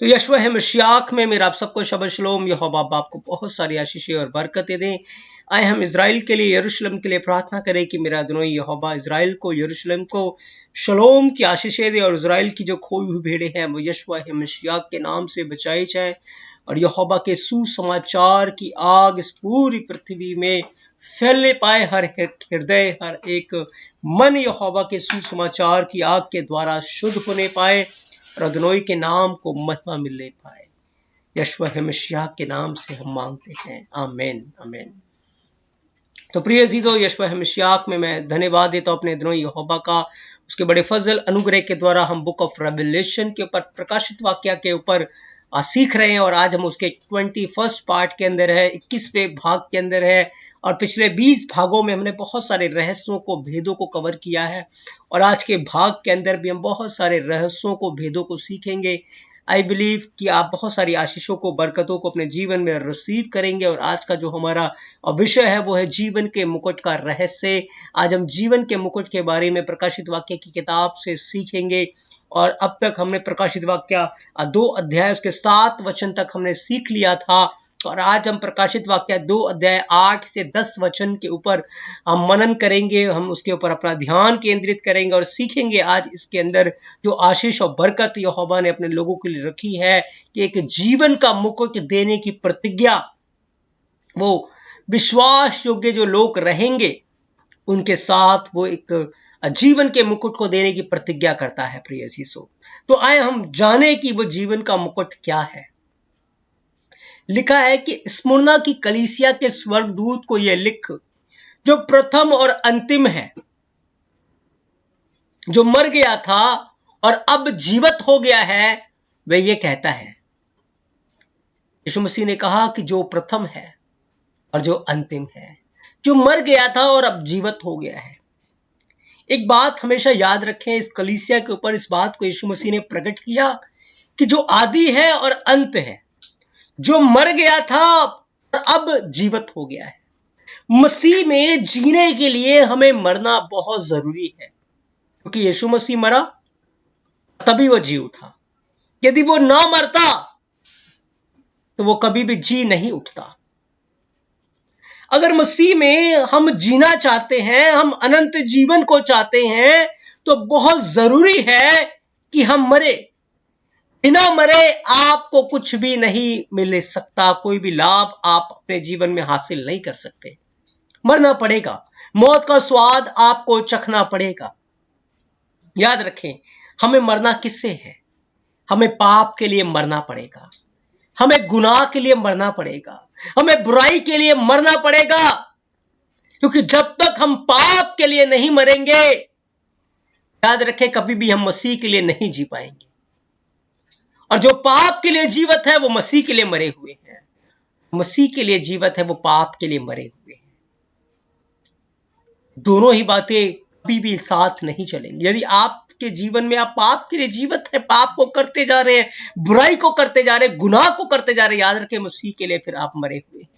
तो यशवा है मशियाक में मेरा आप सबको शबा शलोम। यहोवा बाप को बहुत सारी आशीषें और बरकतें दें। आए हम इज़राइल के लिए, यरूशलेम के लिए प्रार्थना करें कि मेरा अदोनाई यहोवा इज़राइल को, यरूशलेम को शलोम की आशीषें दे और इज़राइल की जो खोई हुई भेड़ें हैं वो यशवा है मशियाक के नाम से बचाई जाएं और यहोवा के सुसमाचार की आग इस पूरी पृथ्वी में फैलने पाए। हर हृदय, हर एक मन यहोवा के सुसमाचार की आग के द्वारा शुद्ध होने पाए और अदोनाई के नाम को महिमा मिलने पाए। यशवा है मसीह के नाम से हम मांगते हैं, आमीन आमीन। तो प्रिय अजीजों, यशवा है मसीह में मैं धन्यवाद देता हूं अपने अदोनाई यहोवा का, उसके बड़े फजल अनुग्रह के द्वारा हम बुक ऑफ रेवलेशन के ऊपर, प्रकाशित वाक्य के ऊपर सीख रहे हैं और आज हम उसके 21st पार्ट के अंदर है, 21वें भाग के अंदर है और पिछले 20 भागों में हमने बहुत सारे रहस्यों को, भेदों को कवर किया है और आज के भाग के अंदर भी हम बहुत सारे रहस्यों को, भेदों को सीखेंगे। आई बिलीव कि आप बहुत सारी आशीषों को, बरकतों को अपने जीवन में रिसीव करेंगे और आज का जो हमारा विषय है वो है जीवन के मुकुट का रहस्य। आज हम जीवन के मुकुट के बारे में प्रकाशित वाक्य की किताब से सीखेंगे और अब तक हमने प्रकाशित वाक्य 2 अध्याय उसके 7 वचन तक हमने सीख लिया था और आज हम प्रकाशित वाक्य 2 अध्याय 8 से 10 वचन के ऊपर हम मनन करेंगे। हम उसके ऊपर अपना ध्यान केंद्रित करेंगे और सीखेंगे आज इसके अंदर जो आशीष और बरकत यहोवा ने अपने लोगों के लिए रखी है कि एक जीवन का मुकुट देने की प्रतिज्ञा, वो विश्वास योग्य जो लोग रहेंगे उनके साथ वो एक जीवन के मुकुट को देने की प्रतिज्ञा करता है। प्रिय अजीजों, तो आए हम जाने कि वो जीवन का मुकुट क्या है। लिखा है कि स्मुरना की कलीसिया के स्वर्गदूत को यह लिख, जो प्रथम और अंतिम है, जो मर गया था और अब जीवित हो गया है, वह ये कहता है। यीशु मसीह ने कहा कि जो प्रथम है और जो अंतिम है, जो मर गया था और अब जीवित हो गया है। एक बात हमेशा याद रखें, इस कलीसिया के ऊपर इस बात को यीशु मसीह ने प्रकट किया कि जो आदि है और अंत है, जो मर गया था और अब जीवित हो गया है। मसीह में जीने के लिए हमें मरना बहुत जरूरी है, क्योंकि यीशु मसीह मरा तभी वो जी उठा। यदि वो ना मरता तो वो कभी भी जी नहीं उठता। अगर मसीह में हम जीना चाहते हैं, हम अनंत जीवन को चाहते हैं, तो बहुत जरूरी है कि हम मरे। बिना मरे आपको कुछ भी नहीं मिल सकता, कोई भी लाभ आप अपने जीवन में हासिल नहीं कर सकते। मरना पड़ेगा, मौत का स्वाद आपको चखना पड़ेगा। याद रखें, हमें मरना किससे है? हमें पाप के लिए मरना पड़ेगा, हमें गुनाह के लिए मरना पड़ेगा, हमें बुराई के लिए मरना पड़ेगा, क्योंकि जब तक हम पाप के लिए नहीं मरेंगे, याद रखें, कभी भी हम मसीह के लिए नहीं जी पाएंगे। और जो पाप के लिए जीवित है वो मसीह के लिए मरे हुए हैं, मसीह के लिए जीवित है वो पाप के लिए मरे हुए हैं। दोनों ही बातें कभी भी साथ नहीं चलेंगी। यदि आपके जीवन में आप पाप के लिए जीवित है, पाप को करते जा रहे हैं, बुराई को करते जा रहे हैं, गुनाह को करते जा रहे हैं, याद रखें मसीह के लिए फिर आप मरे हुए हैं,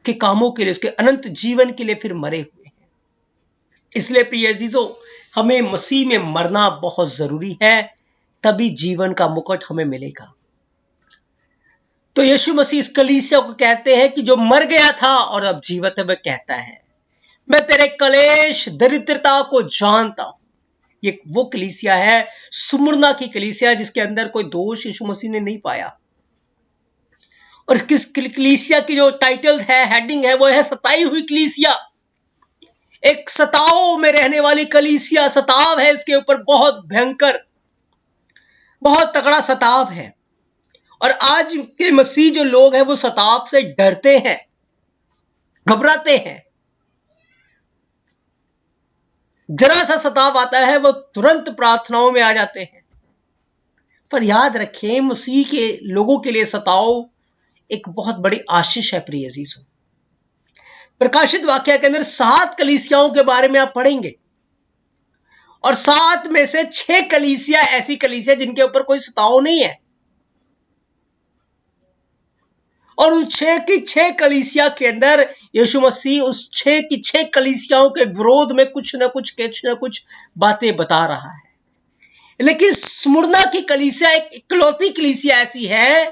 के कामों के लिए, उसके अनंत जीवन के लिए फिर मरे हुए हैं। इसलिए प्रिय अजीजों, हमें मसीह में मरना बहुत जरूरी है, तभी जीवन का मुकुट हमें मिलेगा। तो यीशु मसीह इस कलीसिया को कहते हैं कि जो मर गया था और अब जीवित है, वह कहता है, मैं तेरे कलेश, दरिद्रता को जानता हूं। ये वो कलीसिया है, सुमुरना की कलीसिया, जिसके अंदर कोई दोष यीशु मसीह ने नहीं पाया। और किस कलीसिया की जो टाइटल है, हेडिंग है, वो है सताई हुई कलीसिया। एक सताव में रहने वाली कलीसिया, सताव है इसके ऊपर, बहुत भयंकर, बहुत तगड़ा सताव है। और आज के मसीह जो लोग हैं वो सताव से डरते हैं, घबराते हैं। जरा सा सताव आता है वो तुरंत प्रार्थनाओं में आ जाते हैं। पर याद रखें, मसीह के लोगों के लिए सताव एक बहुत बड़ी आशीष है। प्रिय अजीजों, प्रकाशित वाक्य के अंदर 7 कलीसियाओं के बारे में आप पढ़ेंगे और 7 में से 6 कलीसिया ऐसी कलीसिया जिनके ऊपर कोई सताव नहीं है, और उन 6 की 6 कलीसिया के अंदर यीशु मसीह उस 6 की 6 कलीसियाओं के विरोध में कुछ ना कुछ बातें बता रहा है। लेकिन स्मुरना की कलीसिया एक इकलौती कलीसिया ऐसी है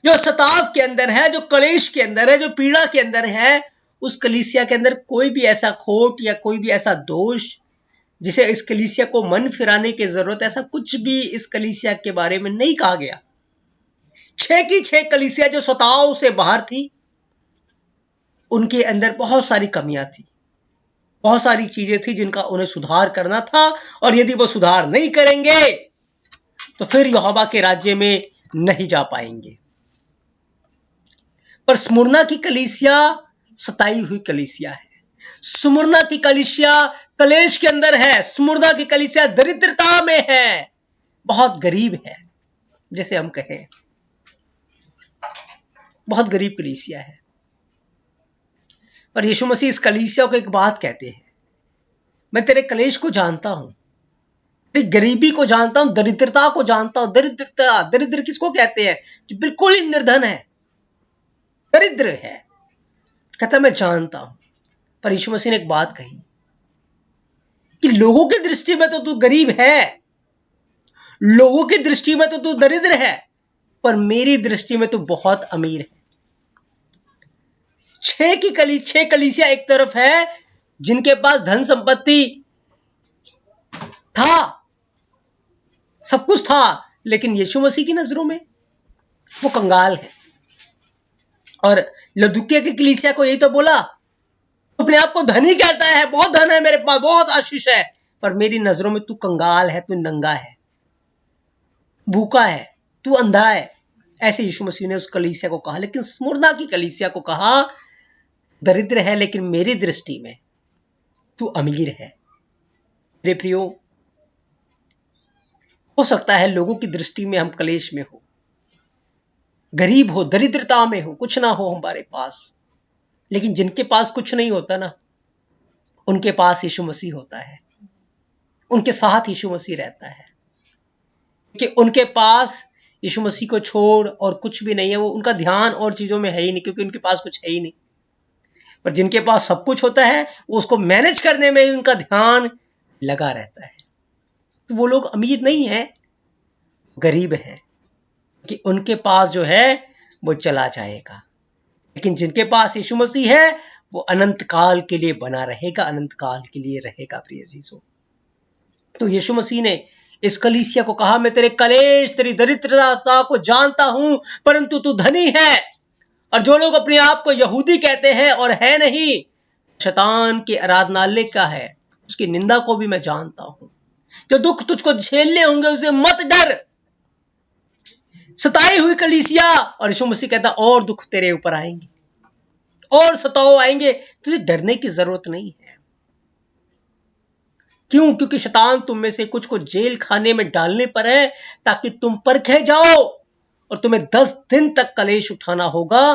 जो सताव के अंदर है, जो कलेश के अंदर है, जो पीड़ा के अंदर है। उस कलीसिया के अंदर कोई भी ऐसा खोट या कोई भी ऐसा दोष जिसे इस कलीसिया को मन फिराने की जरूरत, ऐसा कुछ भी इस कलीसिया के बारे में नहीं कहा गया। 6 की 6 कलीसिया जो सताव से बाहर थी, उनके अंदर बहुत सारी कमियां थी, बहुत सारी चीजें थी जिनका उन्हें सुधार करना था, और यदि वो सुधार नहीं करेंगे तो फिर यहोवा के राज्य में नहीं जा पाएंगे। पर स्मुरना की कलीसिया सताई हुई कलीसिया है। स्मुरना की कलीसिया कलेश के अंदर है। स्मुरना की कलीसिया दरिद्रता में है, बहुत गरीब है, जैसे हम कहें बहुत गरीब कलीसिया है। पर यीशु मसीह इस कलीसिया को एक बात कहते हैं, मैं तेरे कलेश को जानता हूं, तेरी गरीबी को जानता हूं, दरिद्रता को जानता हूं। दरिद्रता, दरिद्र किसको कहते हैं? जो बिल्कुल ही निर्धन है, दरिद्र है। कहता मैं जानता हूं। पर यीशु मसीह ने एक बात कही कि लोगों की दृष्टि में तो तू गरीब है, लोगों की दृष्टि में तो तू दरिद्र है, पर मेरी दृष्टि में तू बहुत अमीर है। 6 कलीसिया एक तरफ है जिनके पास धन संपत्ति था, सब कुछ था, लेकिन यीशु मसीह की नजरों में वो कंगाल है। और लदुकिया की कलीसिया को यही तो बोला, अपने आप को धनी कहता है, बहुत धन है मेरे पास, बहुत आशीष है, पर मेरी नजरों में तू कंगाल है, तू नंगा है, भूखा है, तू अंधा है। ऐसे यीशु मसीह ने उस कलीसिया को कहा। लेकिन स्मुरना की कलीसिया को कहा, दरिद्र है लेकिन मेरी दृष्टि में तू अमीर है। मेरे प्रियो, हो सकता है लोगों की दृष्टि में हम कलेश में हो, गरीब हो, दरिद्रता में हो, कुछ ना हो हमारे पास, लेकिन जिनके पास कुछ नहीं होता ना, उनके पास यीशु मसीह होता है, उनके साथ यीशु मसीह रहता है। कि उनके पास यीशु मसीह को छोड़ और कुछ भी नहीं है, वो उनका ध्यान और चीजों में है ही नहीं, क्योंकि उनके पास कुछ है ही नहीं। पर जिनके पास सब कुछ होता है, वो उसको मैनेज करने में उनका ध्यान लगा रहता है। तो वो लोग अमीर नहीं है, गरीब है, कि उनके पास जो है वो चला जाएगा। लेकिन जिनके पास यीशु मसीह है, वो अनंत काल के लिए बना रहेगा, अनंत काल के लिए रहेगा। प्रिय अजीजों, तो यीशु मसीह ने इस कलीसिया को कहा, मैं तेरे कलेश, तेरी दरिद्रता को जानता हूं, परंतु तू धनी है। और जो लोग अपने आप को यहूदी कहते हैं और है नहीं, शैतान के आराधनालय का है, उसकी निंदा को भी मैं जानता हूं। जो दुख तुझको झेलने होंगे उसे मत डर। सताई हुई कलीसिया, और यीशु मसीह कहता और दुख तेरे ऊपर आएंगे और सताओ आएंगे, तुझे डरने की जरूरत नहीं है। क्यों? क्योंकि शैतान तुम में से कुछ को जेल खाने में डालने पर है, ताकि तुम परखे जाओ, और तुम्हें 10 दिन तक कलेश उठाना होगा।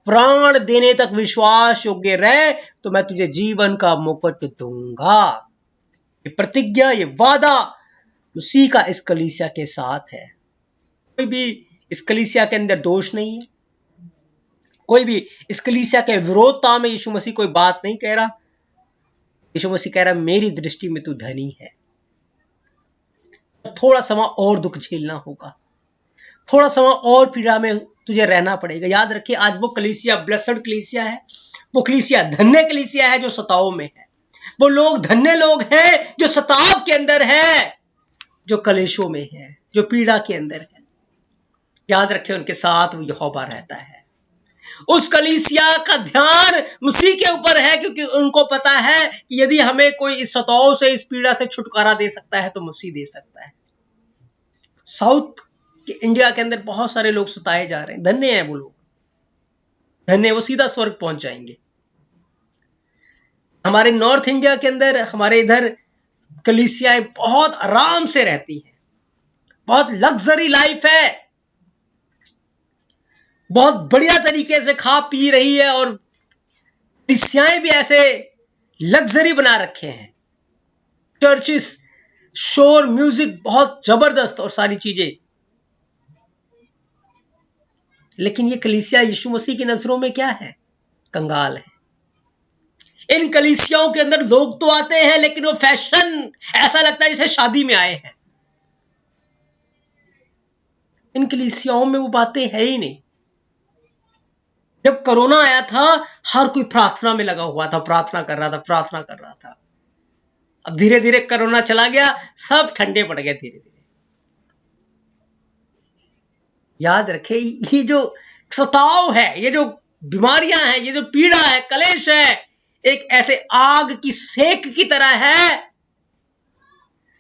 प्राण देने तक विश्वास योग्य रहे तो मैं तुझे जीवन का मुकुट दूंगा। ये प्रतिज्ञा, ये वादा उसी का इस कलीसिया के साथ है। कोई भी इस कलीसिया के अंदर दोष नहीं है, कोई भी इस कलीसिया के विरोधता में यीशु मसीह कोई बात नहीं कह रहा। यीशु मसीह कह रहा है, मेरी दृष्टि में तू धनी है। थोड़ा समय और दुख झेलना होगा, थोड़ा समय और पीड़ा में तुझे रहना पड़ेगा। याद रखिए, आज वो कलीसिया ब्लेसड कलीसिया है, वो कलीसिया धन्य कलीसिया है जो सताव में है। वो लोग धन्य लोग हैं जो सताव के अंदर है, जो कलेशों में है, जो पीड़ा के अंदर है। याद रखिए, उनके साथ वो यहोवा रहता है। उस कलीसिया का ध्यान मसीह के ऊपर है, क्योंकि उनको पता है कि यदि हमें कोई इस सताव से, इस पीड़ा से छुटकारा दे सकता है तो मसीह दे सकता है। साउथ के इंडिया के अंदर बहुत सारे लोग सताए जा रहे हैं, धन्य हैं वो लोग, धन्य, वो सीधा स्वर्ग पहुंच जाएंगे। हमारे नॉर्थ इंडिया के अंदर, हमारे इधर कलीसियाएं बहुत आराम से रहती हैं, बहुत लग्जरी लाइफ है, बहुत बढ़िया तरीके से खा पी रही है, और कलीसियाएं भी ऐसे लग्जरी बना रखे हैं, चर्चिस, शोर, म्यूजिक बहुत जबरदस्त और सारी चीजें। लेकिन ये कलीसिया यीशु मसीह की नजरों में क्या है? कंगाल है। इन कलीसियाओं के अंदर लोग तो आते हैं, लेकिन वो फैशन, ऐसा लगता है जैसे शादी में आए हैं। इन कलीसियाओं में वो बातें है ही नहीं। जब कोरोना आया था, हर कोई प्रार्थना में लगा हुआ था, प्रार्थना कर रहा था। अब धीरे धीरे कोरोना चला गया, सब ठंडे पड़ गए धीरे धीरे। याद रखे, ये जो सताव है, ये जो बीमारियां हैं, ये जो पीड़ा है, कलेश है, एक ऐसे आग की सेक की तरह है,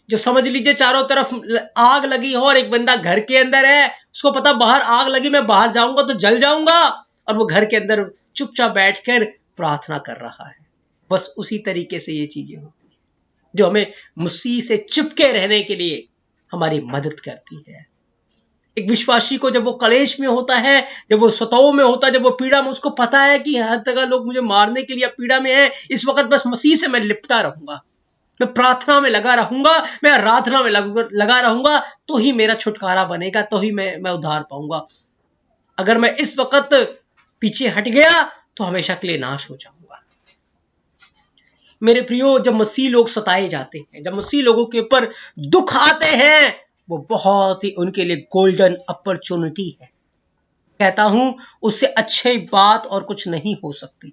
जो समझ लीजिए चारों तरफ आग लगी हो और एक बंदा घर के अंदर है, उसको पता बाहर आग लगी, मैं बाहर जाऊंगा तो जल जाऊंगा, और वो घर के अंदर चुपचाप बैठकर प्रार्थना कर रहा है। बस उसी तरीके से ये चीजें होती है, जो हमें मसीह से चिपके रहने के लिए हमारी मदद करती है। एक विश्वासी को जब वो कलेश में होता है, जब वो सताव में होता है, जब वो पीड़ा में, उसको पता है कि हर जगह लोग मुझे मारने के लिए पीड़ा में है, इस वक्त बस मसीह से मैं लिपटा रहूंगा, मैं प्रार्थना में लगा रहूंगा, मैं आराधना में लगा रहूंगा, तो ही मेरा छुटकारा बनेगा, तो ही मैं उद्धार पाऊंगा। अगर मैं इस वक्त पीछे हट गया तो हमेशा के लिए नाश हो जाऊंगा। मेरे प्रियो, जब मसीह लोग सताए जाते हैं, जब मसीह लोगों के ऊपर दुख आते हैं, वो बहुत ही उनके लिए गोल्डन अपॉर्चुनिटी है। कहता हूं, उससे अच्छी बात और कुछ नहीं हो सकती,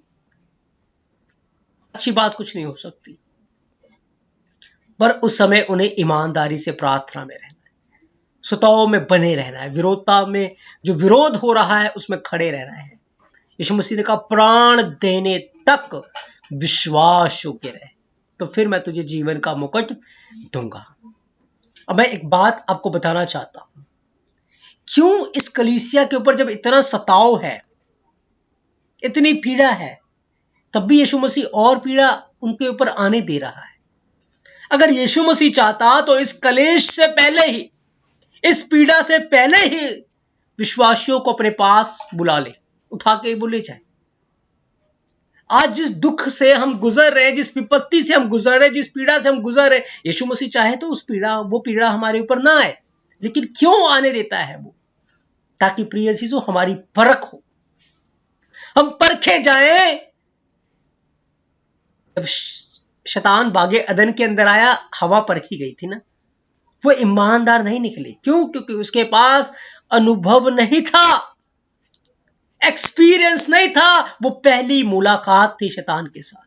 अच्छी बात कुछ नहीं हो सकती। पर उस समय उन्हें ईमानदारी से प्रार्थना में रहना है, सताव में बने रहना है, विरोधता में जो विरोध हो रहा है उसमें खड़े रहना है। यीशु मसीह ने कहा, प्राण देने तक विश्वास योग्य रहे, तो फिर मैं तुझे जीवन का मुकुट दूंगा। अब मैं एक बात आपको बताना चाहता हूं, क्यों इस कलीसिया के ऊपर जब इतना सताव है, इतनी पीड़ा है, तब भी यीशु मसीह और पीड़ा उनके ऊपर आने दे रहा है। अगर यीशु मसीह चाहता तो इस कलेश से पहले ही, इस पीड़ा से पहले ही विश्वासियों को अपने पास बुला ले, उठा के बोले जाए। आज जिस दुख से हम गुजर रहे, जिस विपत्ति से हम गुजर रहे, जिस पीड़ा से हम गुजर रहे, यीशु मसीह चाहे तो वो पीड़ा हमारे ऊपर ना आए, लेकिन क्यों आने देता है वो? ताकि प्रिय चीजों, हमारी परख हो, हम परखे जाएं। जब शैतान बागे अदन के अंदर आया, हवा परखी गई थी ना, वो ईमानदार नहीं निकली। क्यों? क्योंकि उसके पास अनुभव नहीं था, एक्सपीरियंस नहीं था, वो पहली मुलाकात थी शैतान के साथ।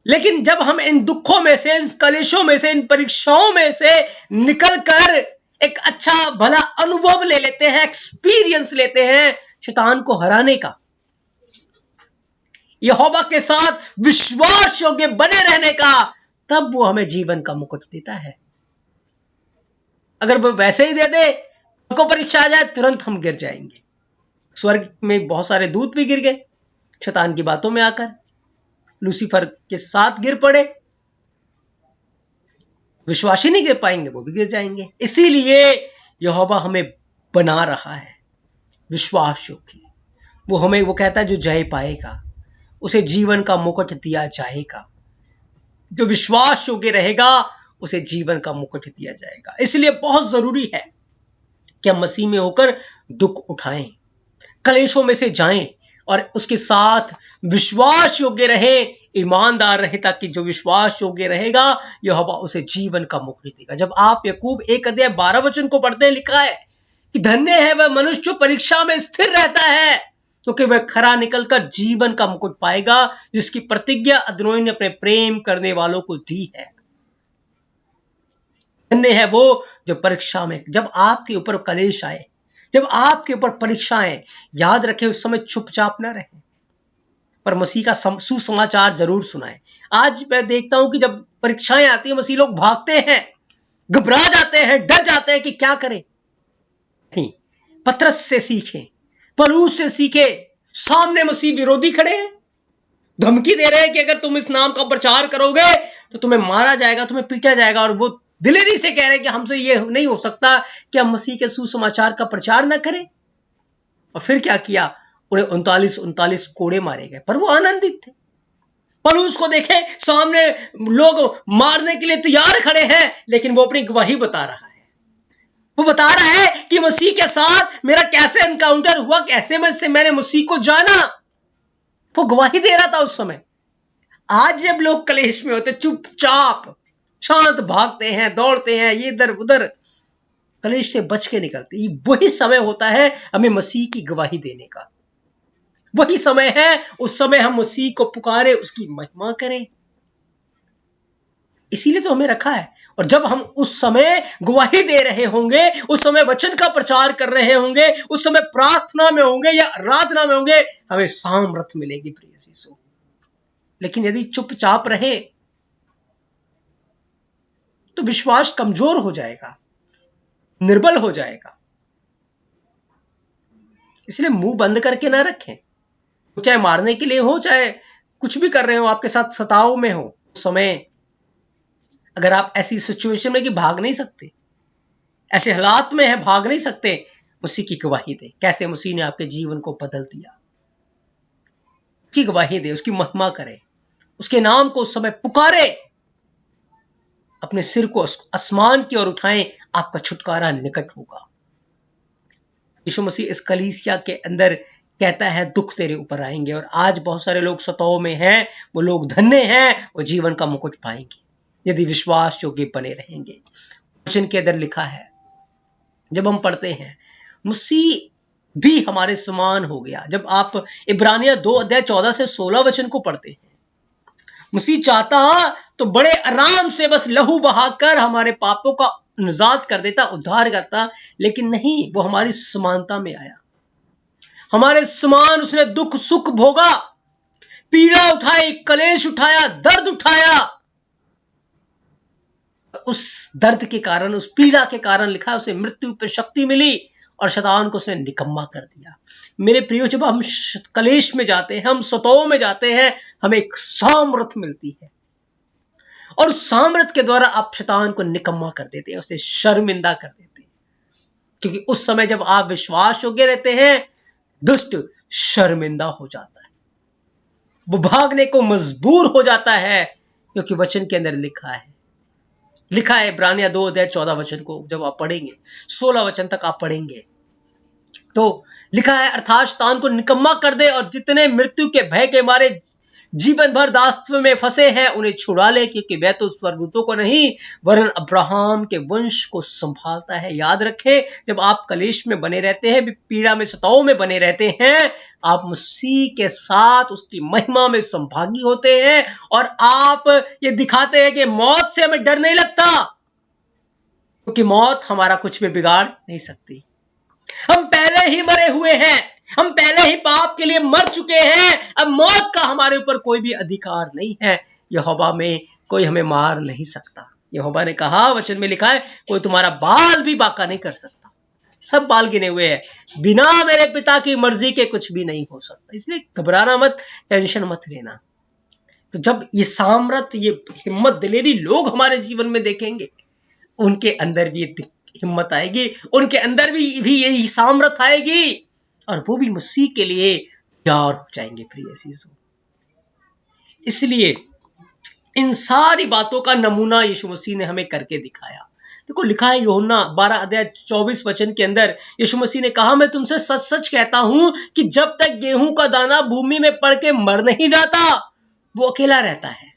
लेकिन जब हम इन दुखों में से, इन कलेशों में से, इन परीक्षाओं में से निकलकर एक अच्छा भला अनुभव ले लेते हैं, एक्सपीरियंस लेते हैं शैतान को हराने का, यहोवा के साथ विश्वास योग्य बने रहने का, तब वो हमें जीवन का मुकुट देता है। अगर वो वैसे ही दे दे, को परीक्षा आ जाए, तुरंत हम गिर जाएंगे। स्वर्ग में बहुत सारे दूत भी गिर गए शैतान की बातों में आकर, लूसीफर के साथ गिर पड़े। विश्वासी नहीं गिर पाएंगे, वो भी गिर जाएंगे। इसीलिए यहोवा हमें बना रहा है विश्वास योग्य। वो कहता है, जो जय पाएगा उसे जीवन का मुकुट दिया जाएगा, जो विश्वास योग्य रहेगा उसे जीवन का मुकुट दिया जाएगा। इसलिए बहुत जरूरी है कि हम मसीह में होकर दुख उठाएं, कलेशों में से जाएं और उसके साथ विश्वास योग्य रहे, ईमानदार रहे, ताकि जो विश्वास योग्य रहेगा यहोवा उसे जीवन का मुकुट देगा। जब आप याकूब 1:12 को पढ़ते हैं, लिखा है कि धन्य है वह मनुष्य जो परीक्षा में स्थिर रहता है, क्योंकि वह खरा निकलकर जीवन का मुकुट पाएगा, जिसकी प्रतिज्ञा अदोनी ने अपने प्रेम करने वालों को दी है। धन्य है वो जो परीक्षा में, जब आपके ऊपर कलेश आए, जब आपके ऊपर परीक्षाएं, याद रखें उस समय चुपचाप न रहें, पर मसीह का सुसमाचार जरूर सुनाएं। आज मैं देखता हूं कि जब परीक्षाएं आती हैं, मसीह लोग भागते हैं, घबरा जाते हैं, डर जाते हैं कि क्या करें। नहीं, पतरस से सीखें, पौलुस से सीखे। सामने मसीह विरोधी खड़े हैं, धमकी दे रहे हैं कि अगर तुम इस नाम का प्रचार करोगे तो तुम्हें मारा जाएगा, तुम्हें पीटा जाएगा, और वो दिलेरी से कह रहे हैं कि हमसे ये नहीं हो सकता कि हम मसीह के सुसमाचार का प्रचार न करें। और फिर क्या किया? उन्हें 39 कोड़े मारे गए, पर वो आनंदित थे। पौलुस को देखें, सामने लोग मारने के लिए तैयार खड़े हैं, लेकिन वो अपनी गवाही बता रहा है। वो बता रहा है कि मसीह के साथ मेरा कैसे एनकाउंटर हुआ, कैसे मैंने मसीह को जाना। वो गवाही दे रहा था उस समय। आज जब लोग कलेश में होते चुपचाप शांत भागते हैं, दौड़ते हैं, ये इधर उधर, कलेश से बच के निकलते, ये वही समय होता है हमें मसीह की गवाही देने का। वही समय है, उस समय हम मसीह को पुकारे, उसकी महिमा करें। इसीलिए तो हमें रखा है। और जब हम उस समय गवाही दे रहे होंगे, उस समय वचन का प्रचार कर रहे होंगे, उस समय प्रार्थना में होंगे या आराधना में होंगे, हमें सामर्थ मिलेगी प्रिय यीशु। लेकिन यदि चुपचाप रहे तो विश्वास कमजोर हो जाएगा, निर्बल हो जाएगा। इसलिए मुंह बंद करके ना रखें, चाहे मारने के लिए हो, चाहे कुछ भी कर रहे हो, आपके साथ सताव में हो, उस समय अगर आप ऐसी सिचुएशन में कि भाग नहीं सकते, ऐसे हालात में है भाग नहीं सकते, मसीह की गवाही दे। कैसे मसीह ने आपके जीवन को बदल दिया, की गवाही दे, उसकी महिमा करे, उसके नाम को उस समय पुकारे, अपने सिर को आसमान की ओर उठाएं, आपका छुटकारा निकट होगा। यीशु मसीह इस कलीसिया के अंदर कहता है दुख तेरे ऊपर आएंगे। और आज बहुत सारे लोग सताव में हैं, वो लोग धन्य हैं, वो जीवन का मुकुट पाएंगे यदि विश्वास योग्य बने रहेंगे। वचन के अंदर लिखा है, जब हम पढ़ते हैं मसीह भी हमारे समान हो गया। जब आप इब्रानिया 2:14 से 16 वचन को पढ़ते हैं, मसीह चाहता तो बड़े आराम से बस लहू बहाकर हमारे पापों का निजात कर देता, उद्धार करता, लेकिन नहीं, वो हमारी समानता में आया। हमारे समान उसने दुख सुख भोगा, पीड़ा उठाई, कलेश उठाया, दर्द उठाया। उस दर्द के कारण, उस पीड़ा के कारण लिखा है उसे मृत्यु पर शक्ति मिली और शैतान को उसने निकम्मा कर दिया। मेरे प्रियो, जब हम कलेश में जाते हैं, हम सताव में जाते हैं, हमें एक सामर्थ मिलती है और उस सामर्थ के द्वारा आप शैतान को निकम्मा कर देते हैं, उसे शर्मिंदा कर देते हैं। क्योंकि उस समय जब आप विश्वास योग्य रहते हैं, दुष्ट शर्मिंदा हो जाता है, वो भागने को मजबूर हो जाता है। क्योंकि वचन के अंदर लिखा है इब्रानिया 2:14 को जब आप पढ़ेंगे, 16 वचन तक आप पढ़ेंगे तो लिखा है, अर्थात शैतान को निकम्मा कर दे और जितने मृत्यु के भय के मारे जीवन भर दासत्व में फंसे हैं उन्हें छुड़ा ले, क्योंकि वह तो स्वर्गदूतों को नहीं वरन अब्राहम के वंश को संभालता है। याद रखें, जब आप कलेश में बने रहते हैं, पीड़ा में सताव में बने रहते हैं, आप मसीह के साथ उसकी महिमा में संभागी होते हैं और आप ये दिखाते हैं कि मौत से हमें डर नहीं लगता, क्योंकि मौत हमारा कुछ भी बिगाड़ नहीं सकती। हम पहले ही मरे हुए हैं, हम पहले ही पाप के लिए मर चुके हैं। अब मौत का हमारे ऊपर कोई भी अधिकार नहीं है। यहोवा में कोई हमें मार नहीं सकता। यहोवा ने कहा, वचन में लिखा है, कोई तुम्हारा बाल भी बाका नहीं कर सकता। सब बाल गिने हुए हैं, बिना मेरे पिता की मर्जी के कुछ भी नहीं हो सकता। इसलिए घबराना मत, टेंशन मत लेना। तो जब ये सामर्थ, ये हिम्मत दिलेरी लोग हमारे जीवन में देखेंगे, उनके अंदर भी हिम्मत आएगी, उनके अंदर भी यही सामर्थ आएगी और वो भी मसीह के लिए तैयार हो जाएंगे प्रिय यीशु। इसलिए इन सारी बातों का नमूना यीशु मसीह ने हमें करके दिखाया। देखो, लिखा है यूहन्ना 12:24 के अंदर, यीशु मसीह ने कहा, मैं तुमसे सच सच कहता हूं कि जब तक गेहूं का दाना भूमि में पड़ के मर नहीं जाता वो अकेला रहता है,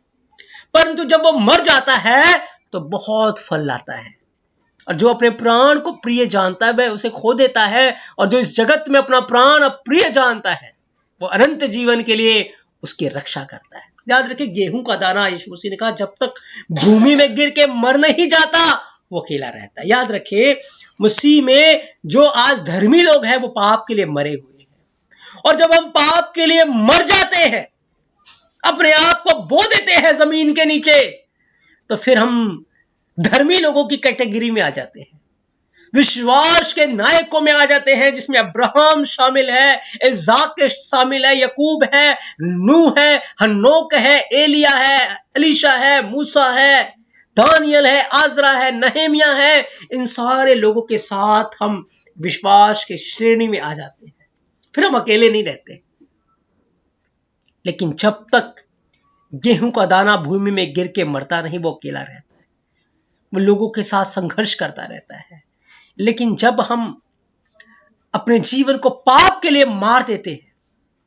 परंतु जब वो मर जाता है तो बहुत फल लाता है। और जो अपने प्राण को प्रिय जानता है वह उसे खो देता है, और जो इस जगत में अपना प्राण अप्रिय जानता है वो अनंत जीवन के लिए उसकी रक्षा करता है। याद रखिए, गेहूं का दाना, यीशु मसीह ने कहा, जब तक भूमि में गिर के मर नहीं जाता वो अकेला रहता है। याद रखिए, मसीह में जो आज धर्मी लोग हैं वो पाप के लिए मरे हुए हैं, और जब हम पाप के लिए मर जाते हैं, अपने आप को बो देते हैं जमीन के नीचे, तो फिर हम धर्मी लोगों की कैटेगरी में आ जाते हैं, विश्वास के नायकों में आ जाते हैं, जिसमें अब्राहम शामिल है, इसाक शामिल है, यकूब है, नूह है, हनोक है, एलिया है, एलीशा है, मूसा है, दानियल है, आजरा है, नहमिया है। इन सारे लोगों के साथ हम विश्वास के श्रेणी में आ जाते हैं, फिर हम अकेले नहीं रहते। लेकिन जब तक गेहूं का दाना भूमि में गिर के मरता नहीं, वो अकेला रहता है, वो लोगों के साथ संघर्ष करता रहता है। लेकिन जब हम अपने जीवन को पाप के लिए मार देते हैं,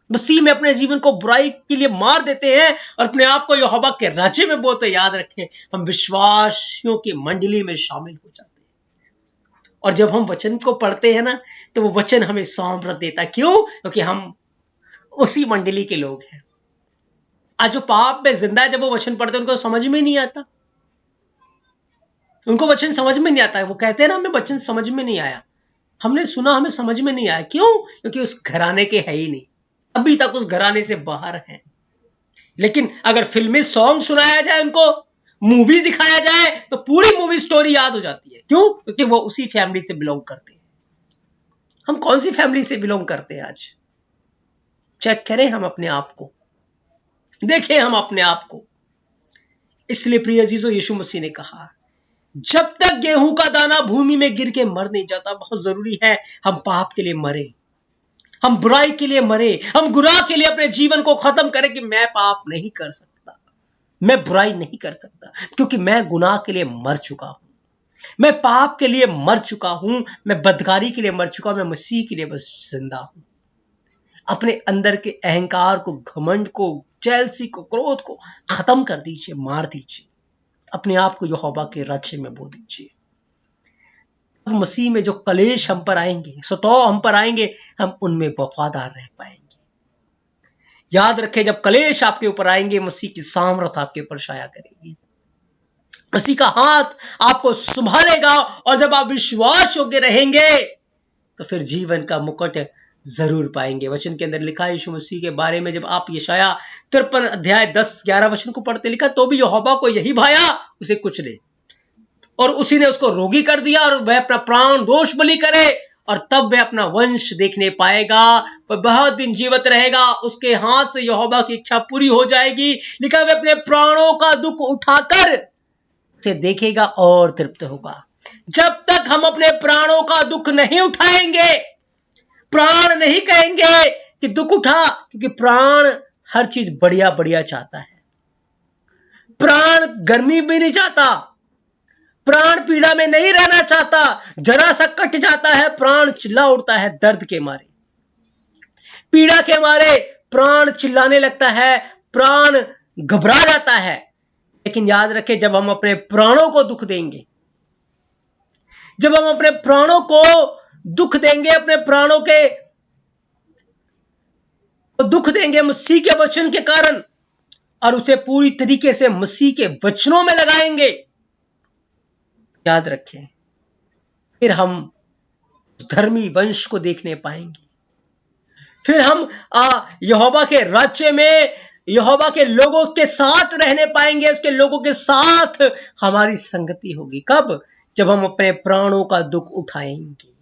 मसीह में अपने जीवन को बुराई के लिए मार देते हैं और अपने आप को यहोवा के राज्य में बोते। याद रखें, हम विश्वासियों की मंडली में शामिल हो जाते हैं। और जब हम वचन को पढ़ते हैं ना, तो वो वचन हमें सामर्थ देता है। क्यों? क्योंकि हम उसी मंडली के लोग हैं। आज जो पाप में जिंदा है, जब वो वचन पढ़ते हैं, उनको समझ में नहीं आता। उनको वचन समझ में नहीं आता है। वो कहते हैं ना, हमें वचन समझ में नहीं आया, हमने सुना, हमें समझ में नहीं आया। क्यों? क्योंकि उस घराने के है ही नहीं, अभी तक उस घराने से बाहर हैं। लेकिन अगर फिल्मी सॉन्ग सुनाया जाए, उनको मूवी दिखाया जाए, तो पूरी मूवी स्टोरी याद हो जाती है। क्यों? क्योंकि वो उसी फैमिली से बिलोंग करते हैं। हम कौन सी फैमिली से बिलोंग करते हैं? आज चेक करें हम अपने आप को, देखें हम अपने आप को। इसलिए प्रिय अजीजों, यीशु मसीह ने कहा, जब तक गेहूं का दाना भूमि में गिर के मर नहीं जाता, बहुत जरूरी है हम पाप के लिए मरे, हम बुराई के लिए मरे, हम गुनाह के लिए अपने जीवन को खत्म करें कि मैं पाप नहीं कर सकता, मैं बुराई नहीं कर सकता, क्योंकि मैं गुनाह के लिए मर चुका हूं, मैं पाप के लिए मर चुका हूं, मैं बदकारी के लिए मर चुका हूं, मैं मसीह के लिए बस जिंदा हूं। अपने अंदर के अहंकार को, घमंड को, जेलसी को, क्रोध को खत्म कर दीजिए, मार दीजिए। अपने आप को यहोवा के राज्य में बो दीजिए। अब मसीह में जो कलेश हम पर आएंगे, सताव हम पर आएंगे, हम उनमें वफादार रह पाएंगे। याद रखें, जब कलेश आपके ऊपर आएंगे, मसीह की सामर्थ आपके ऊपर छाया करेगी, मसीह का हाथ आपको संभालेगा। और जब आप विश्वास योग्य रहेंगे, तो फिर जीवन का मुकुट जरूर पाएंगे। वचन के अंदर लिखा है यीशु मसीह के बारे में, जब आप यशाया 53 अध्याय 10-11 वचन को पढ़ते, लिखा, तो भी यहोवा को यही भाया उसे कुछ ले, और उसी ने उसको रोगी कर दिया, और वह अपना प्राण दोष बलि करे, और तब वह अपना वंश देखने पाएगा, वह बहुत दिन जीवित रहेगा, उसके हाथ से यहोवा की इच्छा पूरी हो जाएगी। लिखा, वह अपने प्राणों का दुख उठाकर उसे देखेगा और तृप्त होगा। जब तक हम अपने प्राणों का दुख नहीं उठाएंगे, प्राण नहीं कहेंगे कि दुख उठा, क्योंकि प्राण हर चीज बढ़िया बढ़िया चाहता है। प्राण गर्मी भी नहीं चाहता, प्राण पीड़ा में नहीं रहना चाहता। जरा सा कट जाता है, प्राण चिल्ला उठता है दर्द के मारे, पीड़ा के मारे प्राण चिल्लाने लगता है, प्राण घबरा जाता है। लेकिन याद रखें, जब हम अपने प्राणों को दुख देंगे, जब हम अपने प्राणों को दुख देंगे, अपने प्राणों के दुख देंगे मसीह के वचन के कारण, और उसे पूरी तरीके से मसीह के वचनों में लगाएंगे, याद रखें, फिर हम धर्मी वंश को देखने पाएंगे। फिर हम यहोवा के राज्य में यहोवा के लोगों के साथ रहने पाएंगे, उसके लोगों के साथ हमारी संगति होगी। कब? जब हम अपने प्राणों का दुख उठाएंगे,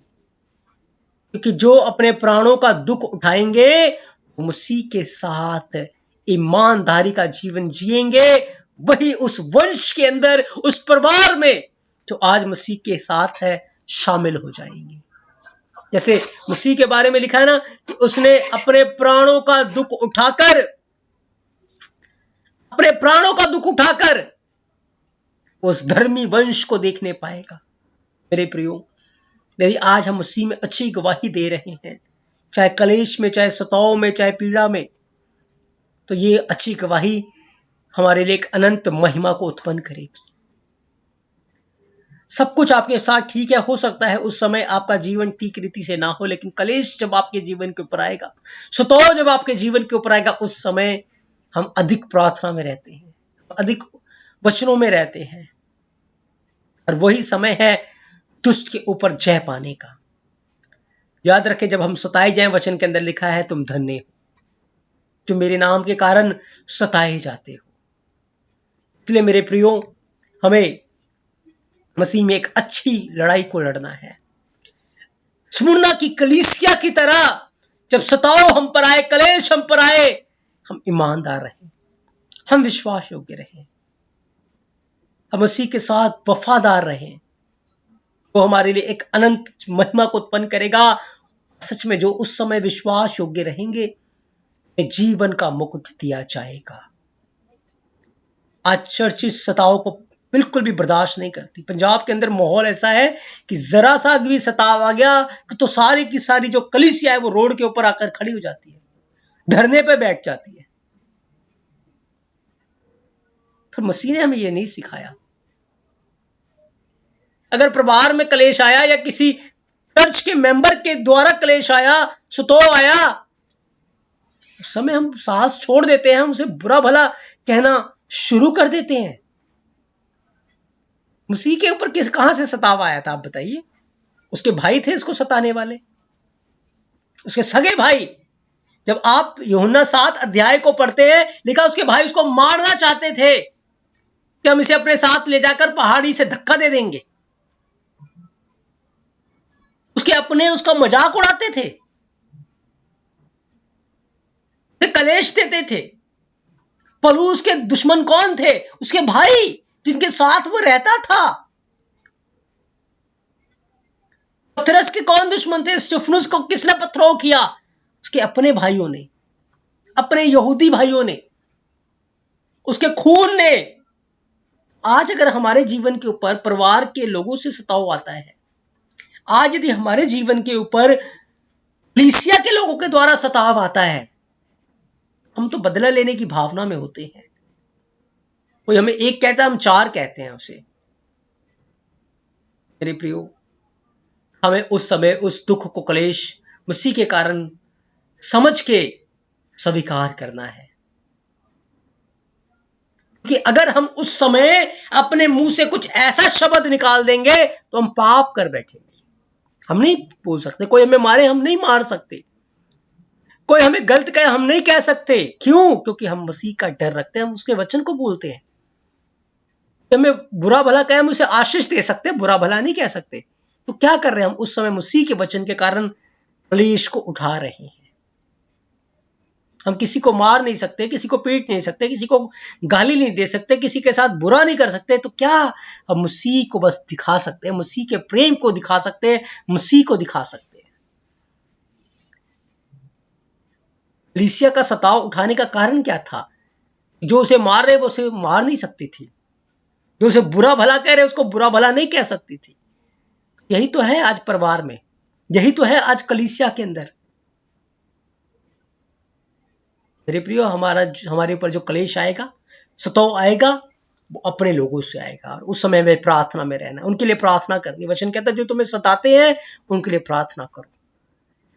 क्योंकि जो अपने प्राणों का दुख उठाएंगे, मसीह के साथ ईमानदारी का जीवन जिएंगे, वही उस वंश के अंदर, उस परिवार में जो आज मसीह के साथ है, शामिल हो जाएंगे। जैसे मसीह के बारे में लिखा है ना, कि उसने अपने प्राणों का दुख उठाकर, अपने प्राणों का दुख उठाकर उस धर्मी वंश को देखने पाएगा। मेरे प्रियो, यदि आज हम मसीह में अच्छी गवाही दे रहे हैं, चाहे कलेश में, चाहे सताव में, चाहे पीड़ा में, तो ये अच्छी गवाही हमारे लिए एक अनंत महिमा को उत्पन्न करेगी। सब कुछ आपके साथ ठीक है, हो सकता है उस समय आपका जीवन ठीक रीति से ना हो, लेकिन कलेश जब आपके जीवन के ऊपर आएगा, सताव जब आपके जीवन के ऊपर आएगा, उस समय हम अधिक प्रार्थना में रहते हैं, अधिक वचनों में रहते हैं, और वही समय है दुष्ट के ऊपर जय पाने का। याद रखें, जब हम सताए जाएं, वचन के अंदर लिखा है, तुम धन्य हो जो मेरे नाम के कारण सताए जाते हो। इसलिए मेरे प्रियो, हमें मसीह में एक अच्छी लड़ाई को लड़ना है। स्मुरना की कलीसिया की तरह जब सताव हम पर आए, कलेश हम पर आए, हम ईमानदार रहें, हम विश्वास योग्य रहें, हम मसीह के साथ वफादार रहें। वो हमारे लिए एक अनंत महिमा को उत्पन्न करेगा। सच में जो उस समय विश्वास योग्य रहेंगे, जीवन का मुकुट दिया जाएगा। आज चर्चिस सताव को बिल्कुल भी बर्दाश्त नहीं करती। पंजाब के अंदर माहौल ऐसा है कि जरा सा भी सताव आ गया तो सारी की सारी जो कलीसिया है, वो रोड के ऊपर आकर खड़ी हो जाती है। धरने पे बैठ जाती है। फिर मसीह ने हमें यह नहीं सिखाया। अगर परिवार में कलेश आया या किसी चर्च के मेंबर के द्वारा कलेश आया, सुतो आया, उस समय हम साहस छोड़ देते हैं, उसे बुरा भला कहना शुरू कर देते हैं। मसीह के ऊपर कहां से सताव आया था, आप बताइए? उसके भाई थे इसको सताने वाले, उसके सगे भाई। जब आप यूहन्ना 7 अध्याय को पढ़ते हैं, लिखा उसके भाई उसको मारना चाहते थे कि हम इसे अपने साथ ले जाकर पहाड़ी से धक्का दे देंगे। उसके अपने उसका मजाक उड़ाते थे, कलेश देते थे। पौलुस के दुश्मन कौन थे? उसके भाई, जिनके साथ वो रहता था। पतरस के कौन दुश्मन थे? स्तिफनुस को किसने पथराव किया? उसके अपने भाइयों ने, अपने यहूदी भाइयों ने, उसके खून ने। आज अगर हमारे जीवन के ऊपर परिवार के लोगों से सताव आता है, आज यदि हमारे जीवन के ऊपर कलीसिया के लोगों के द्वारा सताव आता है, हम तो बदला लेने की भावना में होते हैं। कोई हमें एक कहता है, हम 4 कहते हैं उसे। मेरे प्रियो, हमें उस समय उस दुख को, कलेश मसीह के कारण समझ के स्वीकार करना है। कि अगर हम उस समय अपने मुंह से कुछ ऐसा शब्द निकाल देंगे तो हम पाप कर बैठेंगे। हम नहीं बोल सकते, कोई हमें मारे हम नहीं मार सकते, कोई हमें गलत कहे हम नहीं कह सकते। क्यों? क्योंकि हम मसीह का डर रखते हैं, हम उसके वचन को बोलते हैं। हमें बुरा भला कहे हम उसे आशीष दे सकते, बुरा भला नहीं कह सकते। तो क्या कर रहे हैं हम? उस समय मसीह के वचन के कारण कलेश को उठा रहे हैं। हम किसी को मार नहीं सकते, किसी को पीट नहीं सकते, किसी को गाली नहीं दे सकते, किसी के साथ बुरा नहीं कर सकते। तो क्या हम मसीह को बस दिखा सकते हैं, मसीह के प्रेम को दिखा सकते हैं, मसीह को दिखा सकते हैं। कलीसिया का सताव उठाने का कारण क्या था? जो उसे मार रहे वो उसे मार नहीं सकती थी, जो उसे बुरा भला कह रहे उसको बुरा भला नहीं कह सकती थी। यही तो है आज परिवार में, यही तो है आज कलीसिया के अंदर। मेरे प्रियो, हमारे ऊपर जो कलेश आएगा, सताव आएगा, वो अपने लोगों से आएगा। और उस समय में प्रार्थना में रहना, उनके लिए प्रार्थना करनी। वचन कहता है जो तुम्हें सताते हैं उनके लिए प्रार्थना करो,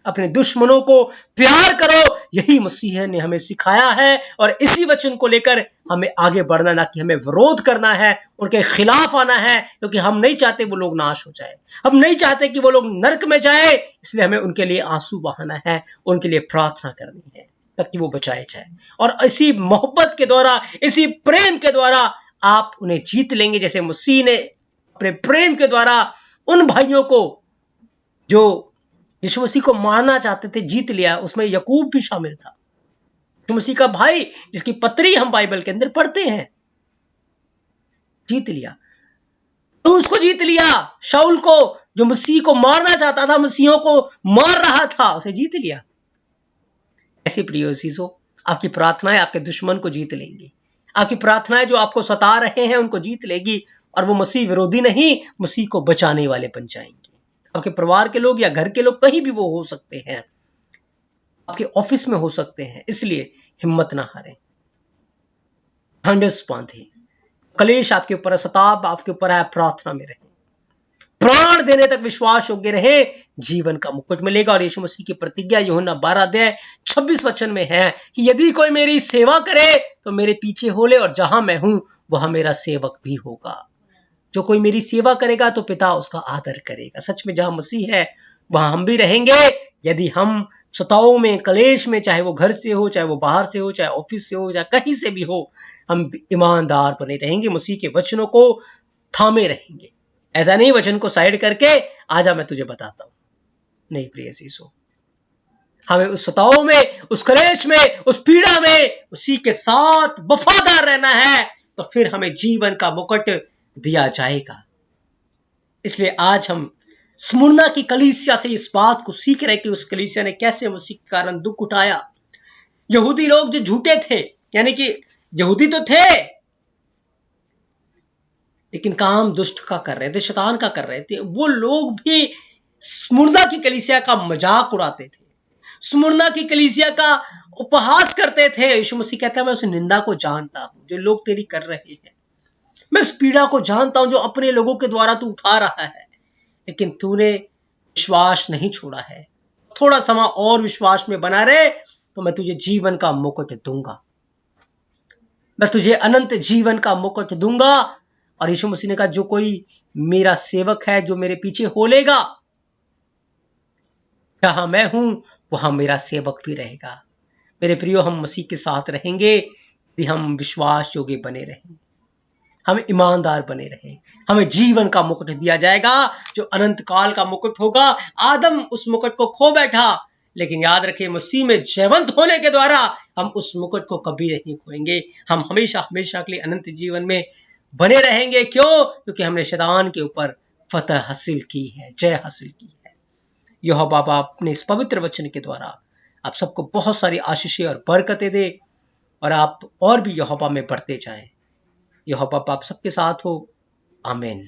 अपने दुश्मनों को प्यार करो। यही मसीह ने हमें सिखाया है और इसी वचन को लेकर हमें आगे बढ़ना, ना कि हमें विरोध करना है, उनके खिलाफ आना है। क्योंकि हम नहीं चाहते वो लोग नाश हो जाए, हम नहीं चाहते कि वो लोग नरक में जाए। इसलिए हमें उनके लिए आंसू बहाना है, उनके लिए प्रार्थना करनी है ताकि वो बचाए जाए। और इसी मोहब्बत के द्वारा, इसी प्रेम के द्वारा आप उन्हें जीत लेंगे, जैसे मसीह ने अपने प्रेम के द्वारा उन भाइयों को जो यीशु मसीह को मारना चाहते थे जीत लिया। उसमें याकूब भी शामिल था, यीशु मसीह का भाई, जिसकी पत्री हम बाइबल के अंदर पढ़ते हैं। जीत लिया, तो उसको जीत लिया। शाऊल को, जो मसीह को मारना चाहता था, मसीहों को मार रहा था, उसे जीत लिया। ऐसे प्रिय चीजों, आपकी प्रार्थनाएं आपके दुश्मन को जीत लेंगी। आपकी प्रार्थनाएं जो आपको सता रहे हैं उनको जीत लेगी, और वो मसीह विरोधी नहीं, मसीह को बचाने वाले बन जाएंगे। आपके परिवार के लोग या घर के लोग, कहीं भी वो हो सकते हैं, आपके ऑफिस में हो सकते हैं। इसलिए हिम्मत ना हारें, ढांढस बांधे। कलेश आपके ऊपर है, सताव आपके ऊपर है, प्रार्थना में रहें, प्राण देने तक विश्वास योग्य रहे, जीवन का मुकुट मिलेगा। और यीशु मसीह की प्रतिज्ञा यूहन्ना 12 अध्याय 26 वचन में है कि यदि कोई मेरी सेवा करे तो मेरे पीछे हो ले, और जहां मैं हूं वहां मेरा सेवक भी होगा। जो कोई मेरी सेवा करेगा तो पिता उसका आदर करेगा। सच में जहां मसीह है वहां हम भी रहेंगे। यदि हम सताओं में, कलेश में, चाहे वो घर से हो, चाहे वो बाहर से हो, चाहे ऑफिस से हो, चाहे कहीं से भी हो, हम ईमानदार बने रहेंगे, मसीह के वचनों को थामे रहेंगे। ऐसा नहीं वचन को साइड करके आजा मैं तुझे बताता हूं, नहीं प्रिय चीजों। हमें उस सताओं में, उस कलेश में, उस पीड़ा में उसी के साथ वफादार रहना है, तो फिर हमें जीवन का मुकुट दिया जाएगा। इसलिए आज हम स्मुरना की कलीसिया से इस बात को सीख रहे कि उस कलीसिया ने कैसे मसीह के कारण दुख उठाया। यहूदी लोग जो झूठे थे, यानी कि यहूदी तो थे लेकिन काम दुष्ट का कर रहे थे, शैतान का कर रहे थे, वो लोग भी स्मुरना की कलीसिया का मजाक उड़ाते थे, स्मुरना की कलीसिया का उपहास करते थे। यीशु मसीह कहता है मैं उस निंदा को जानता हूं जो लोग तेरी कर रहे हैं, मैं उस पीड़ा को जानता हूं जो अपने लोगों के द्वारा तू उठा रहा है, लेकिन तूने विश्वास नहीं छोड़ा है। थोड़ा समय और विश्वास में बना रहे तो मैं तुझे जीवन का मुकुट दूंगा, मैं तुझे अनंत जीवन का मुकुट दूंगा। और यीशु मसीह ने कहा जो कोई मेरा सेवक है, जो मेरे पीछे होलेगा, जहां मैं हूं वहां मेरा सेवक भी रहेगा। मेरे प्रियो, हम मसीह के साथ रहेंगे यदि हम विश्वास योग्य बने रहें, हम ईमानदार बने रहें। हमें जीवन का मुकुट दिया जाएगा जो अनंत काल का मुकुट होगा। आदम उस मुकुट को खो बैठा, लेकिन याद रखिए मसीह में जयवंत होने के द्वारा हम उस मुकुट को कभी नहीं खोएंगे। हम हमेशा हमेशा के लिए अनंत जीवन में बने रहेंगे। क्यों? क्योंकि हमने शैतान के ऊपर फतह हासिल की है, जय हासिल की है। यहोवा बाबा अपने इस पवित्र वचन के द्वारा आप सबको बहुत सारी आशीषें और बरकतें दे, और आप और भी यहोवा में बढ़ते जाएं। यहोवा बाप सबके साथ हो। आमीन।